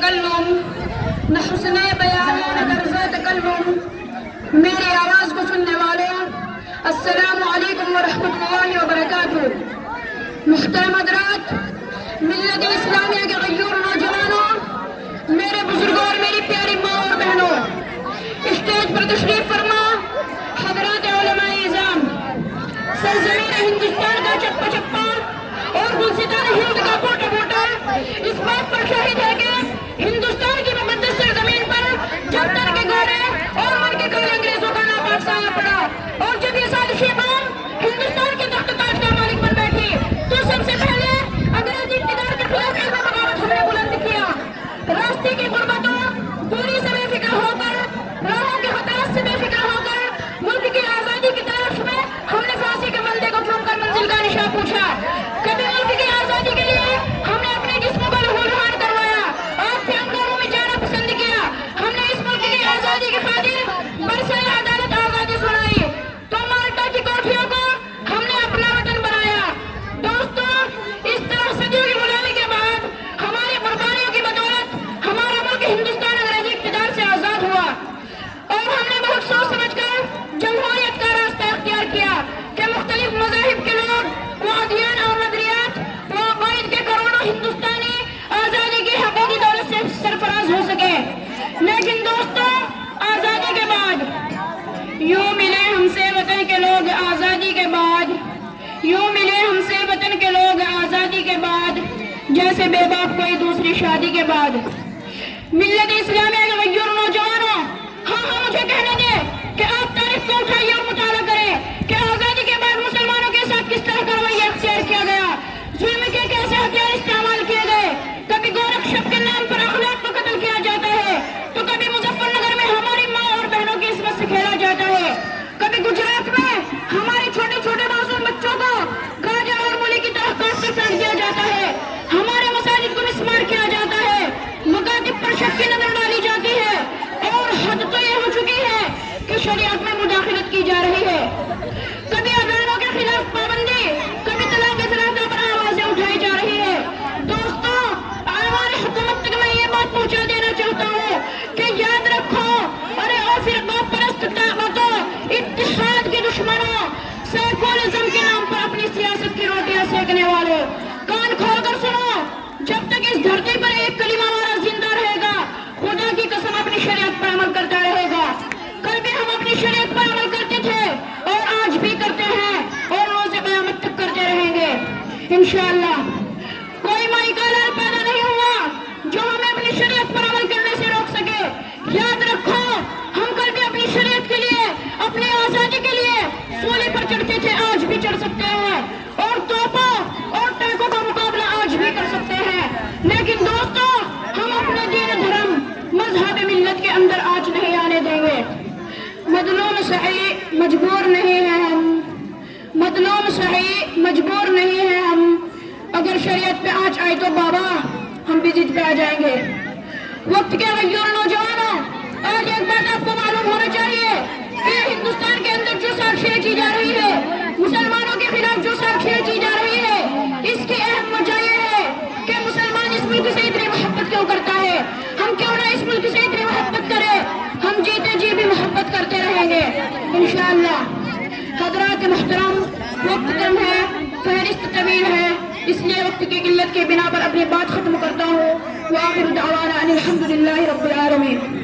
تکلم نہ حسن بیان نہ طرز تکلم. میری آواز کو سننے والوں السلام علیکم ورحمۃ اللہ وبرکاتہ. محترم حضرات، ملت اسلامیہ کے غیور نوجوانوں، میرے بزرگوں اور میری پیاری ماں اور بہنوں، اسٹیج پر تشریف فرما حضرات علماء اعظام، سرزمین ہندوستان کا چپا چپا اور گلستان ہند کا بوٹا بوٹا اس بات پر شاہد ہے کہ ہندوستان کی مقدس سرزمین پر جب تر کے گورے اور من کے کالے انگریزوں کا ناپاک سایہ پڑا اور جب یہ سازشی قوم ہندوستان کے تخت تاج کا مالک بن بیٹھی تو سب سے پہلے انگریزی اقتدار کے خلاف علم بغاوت ہم نے بلند کیا. راستے کی غربتوں دوری سے بے فکر ہو کر، راہوں کے خطرات سے بے فکر ہو کر، ملک کی آزادی کی تلاش میں ہم نے پھانسی کے بندے کو چوم کر منزل کا نشاں پوچھا. کبھی ملک کی آزادی کے لیے ہم نے اپنے جسموں کو لہولہان کروایا، آگ سے انگاروں میں جانا پسند کیا. ہم نے اس ملک کی آزادی کے خاطر برسر عدالت آزادی سنائی تو مالٹا کی کوٹھیوں کو ہم نے اپنا وطن بنایا. دوستوں، اس طرح صدیوں کی غلامی کے بعد ہماری قربانیوں کی بدولت ہمارا ملک ہندوستان انگریزی اقتدار سے آزاد ہوا اور ہم نے بہت سوچ سمجھ کر جمہوریت کا راستہ اختیار کیا کہ مختلف مذاہب کے لوگ، وہ ادیان اور نظریات، وہ عقائد کے کروڑوں ہندوستانی آزادی کی حقیقی دولت سے سرفراز ہو سکے. لیکن دوستوں، آزادی کے بعد یوں ملے ہم سے وطن کے لوگ، آزادی کے بعد یوں ملے ہم سے وطن کے لوگ، آزادی کے بعد جیسے بے باپ کوئی دوسری شادی کے بعد. ملت اسلامیہ کے غیور نوجوانوں، ہاں مجھے کہنے دیں کہ آپ تاریخ کو اٹھائیے اور مطالعہ کریں کہ آزادی کے بعد مسلمانوں کے ساتھ کس طرح کا رویہ اختیار کیا گیا، ظلم کے کیسے ہتھیار استعمال کیے گئے. کبھی گورکشپ کے نام پر اخلاق کو قتل کیا جاتا ہے تو کبھی مظفر نگر میں ہماری ماں اور بہنوں کی عصمت سے کھیلا جاتا ہے. کبھی گجرات میں ہمارے چھوٹے چھوٹے معصوم بچوں کو گاجر اور مولی کی طرح کاٹ کر پھینک دیا جاتا ہے. ہمارے مساجد کو مسمار کیا جاتا ہے، مکاتب پر شک کی نظر ڈالی جاتی ہے اور حد تو یہ ہو چکی ہے کہ شریعت میں مداخلت کی جا رہی ہے. کبھی اذانوں کے خلاف پابندی، کبھی طلاق ثلاثہ پر آوازیں اٹھائی جا رہی ہے. دوستوں، ہماری حکومت تک میں یہ بات پہنچا دینا چاہتا ہوں کہ یاد رکھو، ارے او فرقہ پرست طاقتوں، اتحاد کے دشمنوں، سیکولرزم کے نام پر اپنی سیاست کی روٹیاں سینکنے والے، کان کھول کر سنو. جب تک اس دھرتی پر ایک کلمہ والا زندہ رہے گا، خدا کی قسم اپنی شریعت پر عمل کرتا رہے گا. کل بھی ہم اپنی شریعت پر عمل کرتے تھے اور آج بھی کرتے ہیں اور روز قیامت تک کرتے رہیں گے انشاءاللہ. کوئی مائی کا لال پیدا نہیں ہوا جو ہمیں اپنی شریعت پر عمل کرنے سے روک سکے. یاد رکھو، ہم کل بھی اپنی شریعت کے لیے، اپنی آزادی کے لیے سولی پر چڑھتے تھے، آج بھی چڑھ سکتے ہیں اور توپوں اور ٹینکوں کا مقابلہ آج بھی کر سکتے ہیں. لیکن دوستوں، ہم اپنے دین دھرم مذہب ملت کے اندر آج نہیں آنے دیں گے. مظلوم صحیح مجبور نہیں ہیں ہم، مظلوم صحیح مجبور نہیں ہیں ہم. اگر شریعت پہ آج آئی تو بابا ہم بھی ضد پہ آ جائیں گے. وقت کے غیور نوجوانوں، آج ایک بات آپ کو معلوم ہونا چاہیے کہ ہندوستان کے اندر جو سازشیں کی جا رہی ہے، مسلمانوں کے خلاف جو سازشیں کی جا رہی ہے، اس کی اہم وجہ یہ ہے کہ مسلمان اس ملک سے اتنی محبت کیوں کرتا ہے. ہم کیوں نہ اس ملک سے اتنی محبت کریں، ہم جیتے جی بھی محبت کرتے رہیں گے انشاءاللہ. حضرات محترم، وقت کم ہے، فہرست طویل ہے، اس لیے وقت کی قلت کے بنا پر اپنی بات ختم کرتا ہوں. وآخر دعوانا ان الحمدللہ رب العالمین.